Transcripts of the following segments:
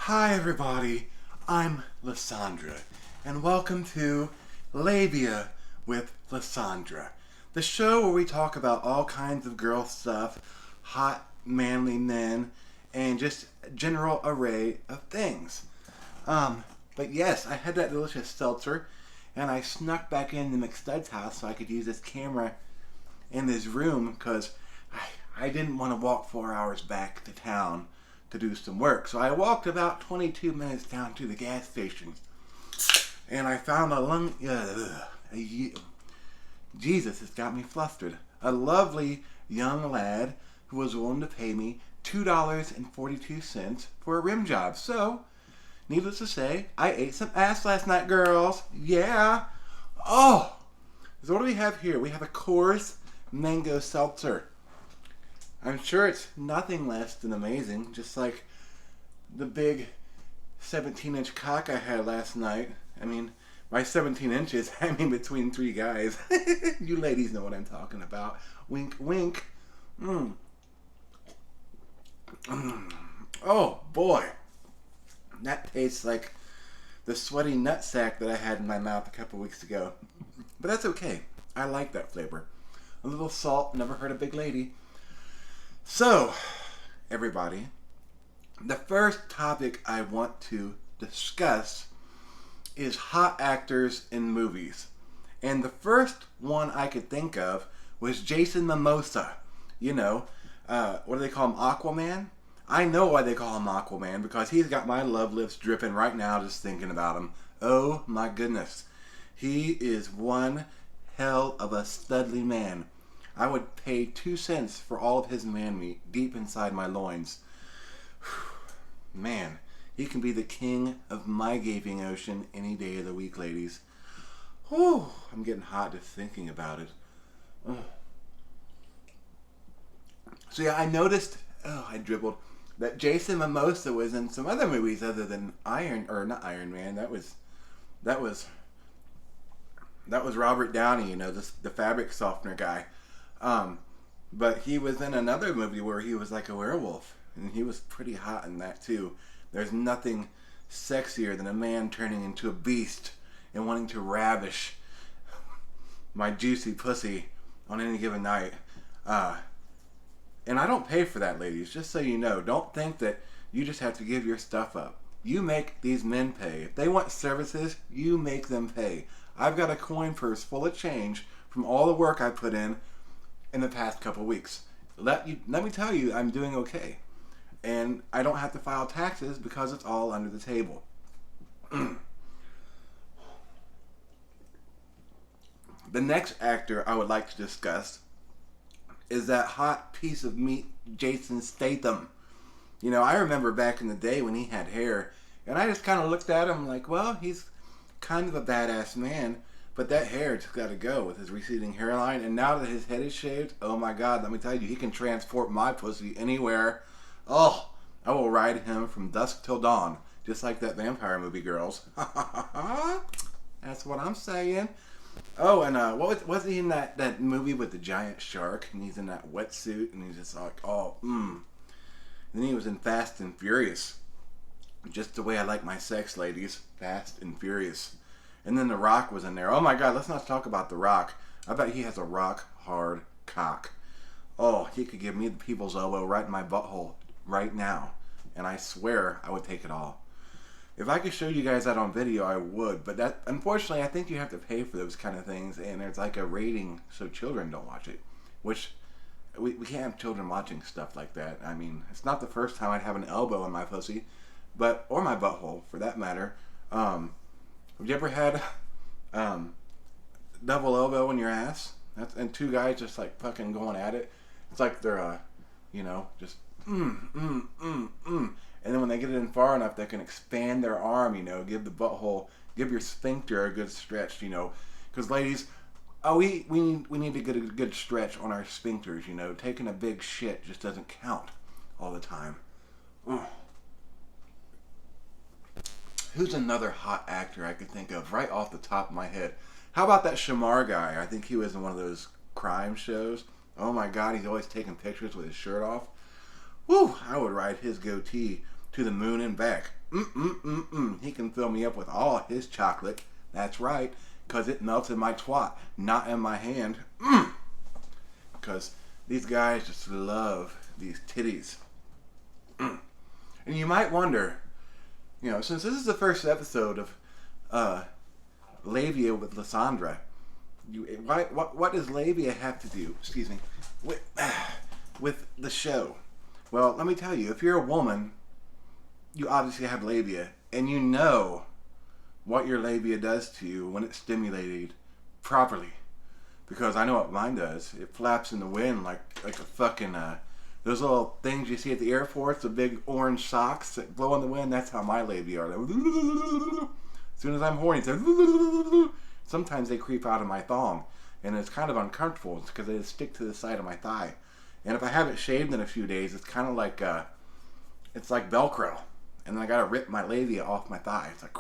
Hi everybody, I'm LeSandra, and welcome to Labia with LeSandra, the show where we talk about all kinds of girl stuff, hot, manly men, and just a general array of things. But yes, I had that delicious seltzer, and I snuck back into McStud's house so I could use this camera in this room because I didn't want to walk 4 hours back to town to do some work. So I walked about 22 minutes down to the gas station, and I found Jesus, it's got me flustered. A lovely young lad who was willing to pay me $2.42 for a rim job. So, needless to say, I ate some ass last night, girls. Yeah. Oh. So what do we have here? We have a Coors Mango Seltzer. I'm sure it's nothing less than amazing, just like the big 17-inch cock I had last night. I mean, by 17 inches, I mean between three guys. You ladies know what I'm talking about. Wink, wink. Oh, boy. That tastes like the sweaty nutsack that I had in my mouth a couple weeks ago. But that's okay. I like that flavor. A little salt, never hurt a big lady. So, everybody, the first topic I want to discuss is hot actors in movies. And the first one I could think of was Jason Momoa. You know, what do they call him, Aquaman? I know why they call him Aquaman, because he's got my love lips dripping right now just thinking about him. Oh my goodness. He is one hell of a studly man. I would pay 2 cents for all of his man meat deep inside my loins. Man, he can be the king of my gaping ocean any day of the week, ladies. Whew, I'm getting hot just thinking about it. Ugh. So yeah, I noticed, I dribbled, that Jason Momoa was in some other movies other than not Iron Man. That was Robert Downey, you know, the fabric softener guy. But he was in another movie where he was like a werewolf, and he was pretty hot in that too. There's nothing sexier than a man turning into a beast and wanting to ravish my juicy pussy on any given night. And I don't pay for that, ladies, just so you know. Don't think that you just have to give your stuff up. You make these men pay. If they want services, you make them pay. I've got a coin purse full of change from all the work I put in the past couple weeks. Let me tell you, I'm doing okay. And I don't have to file taxes because it's all under the table. The next actor I would like to discuss is that hot piece of meat, Jason Statham. You know, I remember back in the day when he had hair, and I just kind of looked at him like, well, he's kind of a badass man, but that hair just got to go with his receding hairline. And now that his head is shaved, oh my God, let me tell you, he can transport my pussy anywhere. Oh, I will ride him from dusk till dawn, just like that vampire movie, girls. That's what I'm saying. Oh, and what was he in that movie with the giant shark? And he's in that wetsuit, and he's just like, And then he was in Fast and Furious. Just the way I like my sex, ladies. Fast and Furious. And then The Rock was in there. Oh my God, let's not talk about The Rock. I bet he has a rock hard cock. Oh, he could give me the people's elbow right in my butthole right now. And I swear I would take it all. If I could show you guys that on video, I would. But that, unfortunately, I think you have to pay for those kind of things. And there's like a rating so children don't watch it. Which, we can't have children watching stuff like that. I mean, it's not the first time I'd have an elbow in my pussy. Or my butthole, for that matter. Have you ever had double elbow in your ass? And two guys just like fucking going at it. It's like they're, just And then when they get it in far enough, they can expand their arm, give the butthole, give your sphincter a good stretch, Because ladies, we need to get a good stretch on our sphincters, Taking a big shit just doesn't count all the time. Who's another hot actor I could think of right off the top of my head? How about that Shimmy Guy? I think he was in one of those crime shows. Oh my God, he's always taking pictures with his shirt off. Woo! I would ride his goatee to the moon and back. He can fill me up with all his chocolate. That's right, because it melts in my twat, not in my hand. Because these guys just love these titties. And you might wonder, since this is the first episode of Labia with LeSandra, what does Labia have to do, excuse me, with the show? Well, let me tell you, if you're a woman, you obviously have labia, and you know what your labia does to you when it's stimulated properly. Because I know what mine does. It flaps in the wind like a fucking, those little things you see at the airports, the big orange socks that blow in the wind. That's how my labia are. As soon as I'm horny, sometimes they creep out of my thong. And it's kind of uncomfortable because they stick to the side of my thigh. And if I haven't shaved in a few days, it's kind of like, it's like Velcro. And then I gotta rip my labia off my thigh. It's like,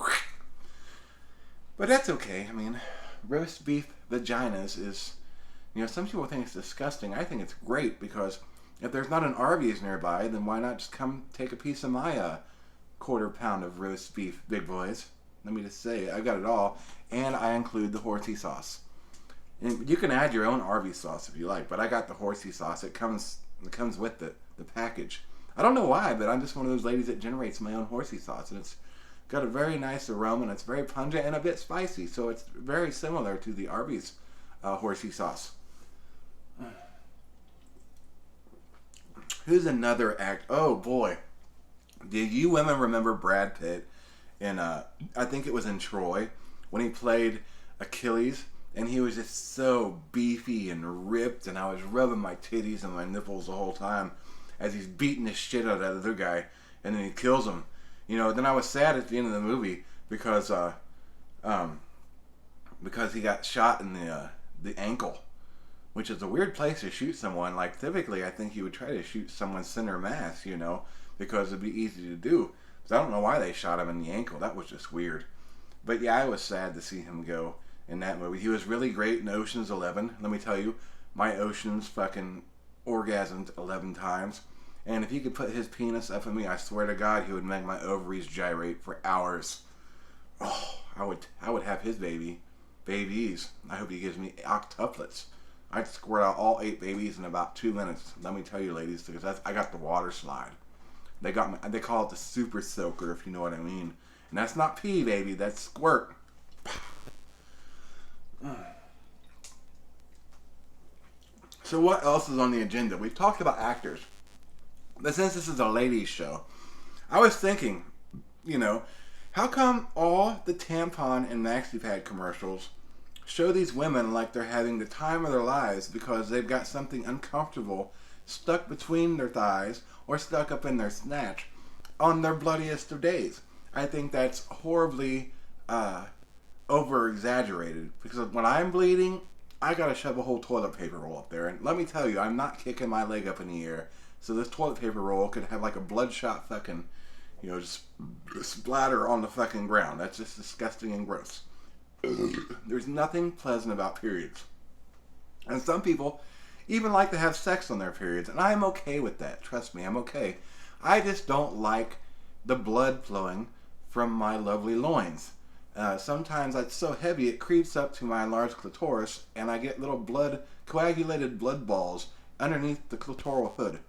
but that's okay. I mean, roast beef vaginas is, some people think it's disgusting. I think it's great because if there's not an Arby's nearby, then why not just come take a piece of my quarter pound of roast beef, big boys? Let me just say, I got it all, and I include the horsey sauce. And you can add your own Arby's sauce if you like, but I got the horsey sauce. It comes with the package. I don't know why, but I'm just one of those ladies that generates my own horsey sauce, and it's got a very nice aroma, and it's very pungent and a bit spicy, so it's very similar to the Arby's horsey sauce. Who's another act? Oh boy, do you women remember Brad Pitt in I think it was in Troy when he played Achilles, and he was just so beefy and ripped, and I was rubbing my titties and my nipples the whole time as he's beating the shit out of that other guy, and then he kills him. Then I was sad at the end of the movie because he got shot in the ankle, which is a weird place to shoot someone. Like, typically, I think you would try to shoot someone center mass, because it'd be easy to do. So I don't know why they shot him in the ankle. That was just weird. But yeah, I was sad to see him go in that movie. He was really great in Ocean's 11. Let me tell you, my Ocean's fucking orgasmed 11 times. And if he could put his penis up in me, I swear to God, he would make my ovaries gyrate for hours. Oh, I would have his babies. I hope he gives me octuplets. I'd squirt out all 8 babies in about 2 minutes. Let me tell you, ladies, because I got the water slide. They call it the super soaker, if you know what I mean. And that's not pee, baby. That's squirt. So what else is on the agenda? We've talked about actors. But since this is a ladies' show, I was thinking, how come all the tampon and maxi pad commercials show these women like they're having the time of their lives because they've got something uncomfortable stuck between their thighs or stuck up in their snatch on their bloodiest of days? I think that's horribly over-exaggerated, because when I'm bleeding, I gotta shove a whole toilet paper roll up there. And let me tell you, I'm not kicking my leg up in the air. So this toilet paper roll could have like a bloodshot fucking, just splatter on the fucking ground. That's just disgusting and gross. There's nothing pleasant about periods. And some people even like to have sex on their periods. And I'm okay with that. Trust me, I'm okay. I just don't like the blood flowing from my lovely loins. Sometimes it's so heavy it creeps up to my enlarged clitoris, and I get little coagulated blood balls underneath the clitoral hood.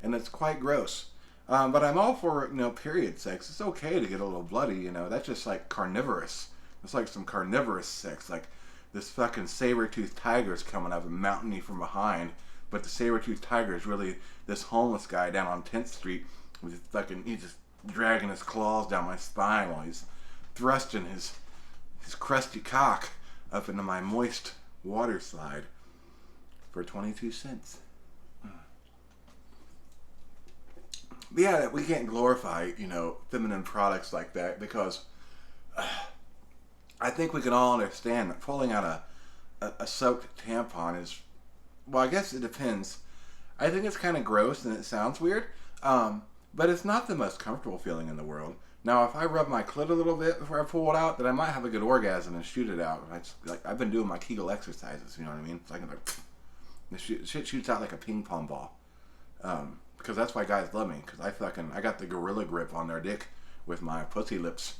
And it's quite gross. But I'm all for, period sex. It's okay to get a little bloody, That's just like carnivorous. It's like some carnivorous sex. Like this fucking saber-toothed tiger's coming up and mounting me from behind. But the saber-toothed tiger is really this homeless guy down on 10th Street. He's just dragging his claws down my spine while he's thrusting his crusty cock up into my moist water slide for 22 cents. But yeah, we can't glorify, feminine products like that, because I think we can all understand that pulling out a soaked tampon is, well, I guess it depends. I think it's kind of gross and it sounds weird, but it's not the most comfortable feeling in the world. Now, if I rub my clit a little bit before I pull it out, then I might have a good orgasm and shoot it out. I've been doing my Kegel exercises, you know what I mean? It's like the shit shoots out like a ping pong ball. Because that's why guys love me, because I got the gorilla grip on their dick with my pussy lips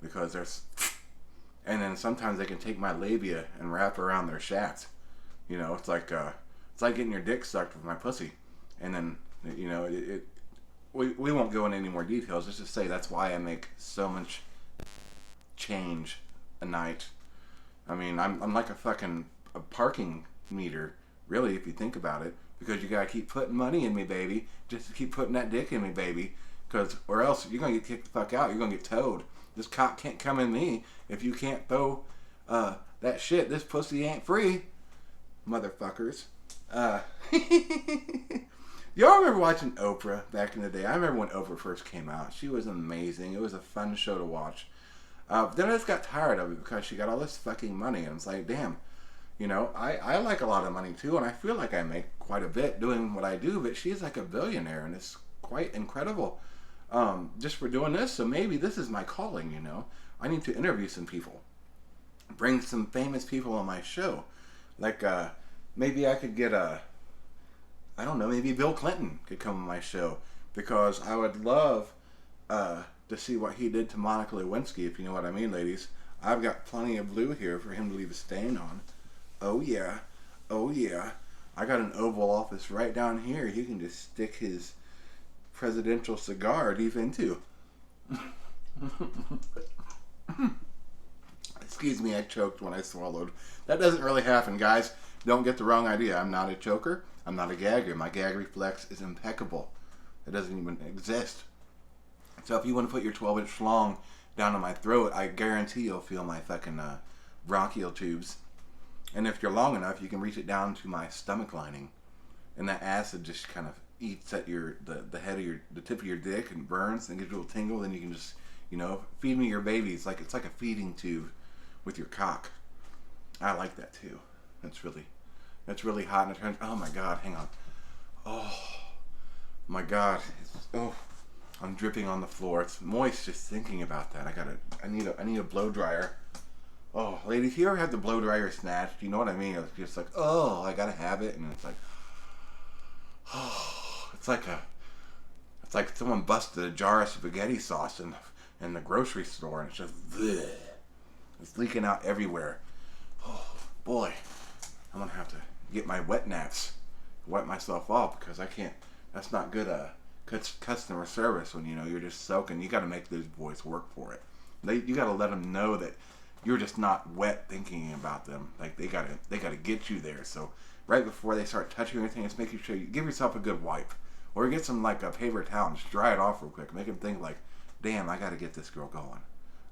because there's, and then sometimes they can take my labia and wrap around their shaft. You know, it's like getting your dick sucked with my pussy, and then you know we won't go into any more details. Let's just say that's why I make so much change a night. I mean, I'm like a parking meter, really, if you think about it, because you gotta keep putting money in me, baby, just to keep putting that dick in me, baby, or else you're gonna get kicked the fuck out. You're gonna get towed. This cop can't come in me if you can't throw that shit. This pussy ain't free, motherfuckers. Y'all remember watching Oprah back in the day? I remember when Oprah first came out. She was amazing. It was a fun show to watch. Then I just got tired of it because she got all this fucking money, and it's like, damn, you know, I like a lot of money too, and I feel like I make quite a bit doing what I do, but she's like a billionaire, and it's quite incredible just for doing this. So maybe this is my calling, you know. I need to interview some people, bring some famous people on my show. Like, maybe I could get I don't know, maybe Bill Clinton could come on my show, because I would love to see what he did to Monica Lewinsky, if you know what I mean, ladies. I've got plenty of blue here for him to leave a stain on. Oh yeah, oh yeah. I got an Oval Office right down here. He can just stick his presidential cigar deep into. Excuse me, I choked when I swallowed. That doesn't really happen, guys. Don't get the wrong idea. I'm not a choker. I'm not a gagger. My gag reflex is impeccable. It doesn't even exist. So if you want to put your 12-inch schlong down on my throat, I guarantee you'll feel my fucking bronchial tubes. And if you're long enough, you can reach it down to my stomach lining. And that acid just kind of eats at the head of the tip of your dick and burns and gives you a little tingle. Then you can just, you know, feed me your babies. It's like a feeding tube with your cock. I like that too. That's really hot, and it turns. Oh my god, hang on. Oh my god. I'm dripping on the floor. It's moist just thinking about that. I need a blow dryer. Oh, ladies, if you ever had the blow dryer snatched, you know what I mean? It's just like, oh, I gotta have it, and it's like, oh, it's like someone busted a jar of spaghetti sauce in the grocery store, and it's just, bleh. It's leaking out everywhere. Oh boy, I'm gonna have to get my wet naps, wipe myself off, because I can't. That's not good. Customer service when, you know, you're just soaking. You got to make those boys work for it. You got to let them know that you're just not wet thinking about them. Like they got to get you there. So right before they start touching anything, just make sure you give yourself a good wipe, or get some like a paper towel and just dry it off real quick. Make them think like, damn, I got to get this girl going.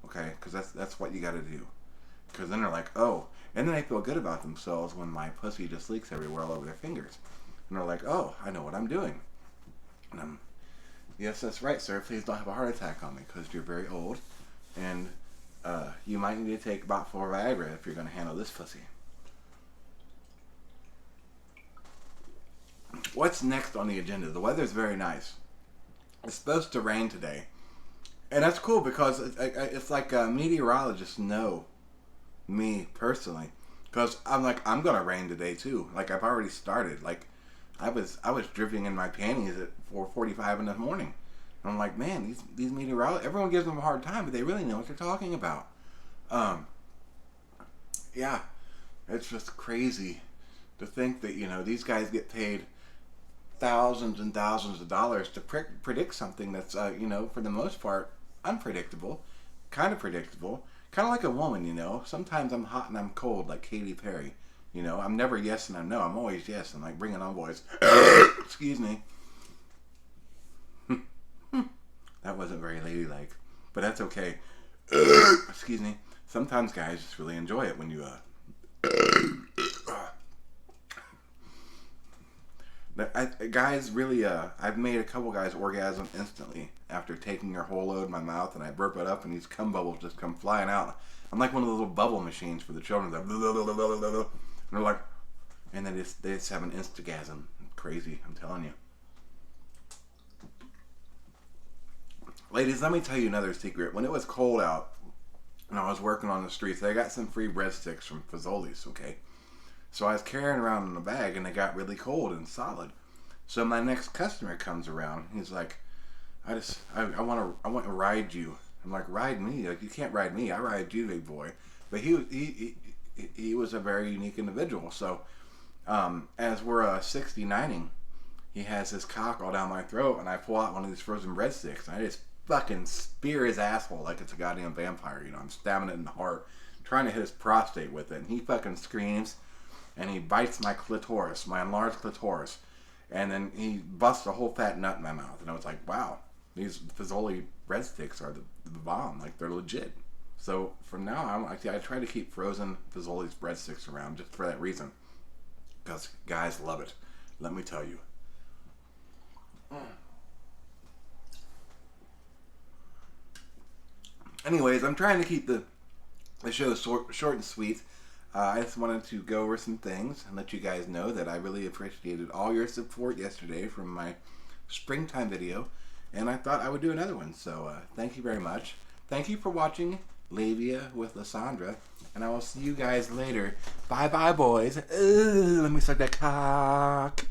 Okay, because that's what you got to do. Because then they're like, oh, and then they feel good about themselves when my pussy just leaks everywhere all over their fingers, and they're like, oh, I know what I'm doing. And I'm, yes, that's right, sir. Please don't have a heart attack on me, because you're very old, and you might need to take about 4 Viagra if you're going to handle this pussy. What's next on the agenda? The weather's very nice. It's supposed to rain today, and that's cool because it's like meteorologists know me personally, because I'm like, I'm going to rain today too. Like, I've already started. Like, I was dripping in my panties at 4:45 in the morning. And I'm like, man, these meteorologists, everyone gives them a hard time, but they really know what they're talking about. Yeah, it's just crazy to think that, you know, these guys get paid thousands and thousands of dollars to predict something that's, you know, for the most part, unpredictable, kind of predictable, kind of like a woman, you know. Sometimes I'm hot and I'm cold, like Katy Perry. You know, I'm never yes and I'm no. I'm always yes. I'm like, bring it on, boys. Excuse me. That wasn't very ladylike, but that's okay. Excuse me. Sometimes guys just really enjoy it when you guys really I've made a couple guys orgasm instantly after taking their whole load in my mouth, and I burp it up and these cum bubbles just come flying out. I'm like one of those little bubble machines for the children. Like, and they're like, and then they just have an instagasm. Crazy, I'm telling you. Ladies, let me tell you another secret. When it was cold out and I was working on the streets, I got some free breadsticks from Fazoli's, okay? So I was carrying around in a bag, and they got really cold and solid. So my next customer comes around. He's like, I want to ride you. I'm like, ride me? Like, you can't ride me. I ride you, big boy. But he was a very unique individual. So, as we're 69ing, he has his cock all down my throat, and I pull out one of these frozen breadsticks, and I just fucking spear his asshole like it's a goddamn vampire. You know, I'm stabbing it in the heart, trying to hit his prostate with it, and he fucking screams, and he bites my clitoris, my enlarged clitoris, and then he busts a whole fat nut in my mouth, and I was like, wow, these Fazoli breadsticks are the bomb, like they're legit. So from now on, I try to keep frozen Fazoli's breadsticks around just for that reason, because guys love it. Let me tell you. Anyways, I'm trying to keep the show short and sweet. I just wanted to go over some things and let you guys know that I really appreciated all your support yesterday from my springtime video, and I thought I would do another one. So thank you very much. Thank you for watching Labia with LeSandra, and I will see you guys later. Bye bye, boys. Let me suck that cock.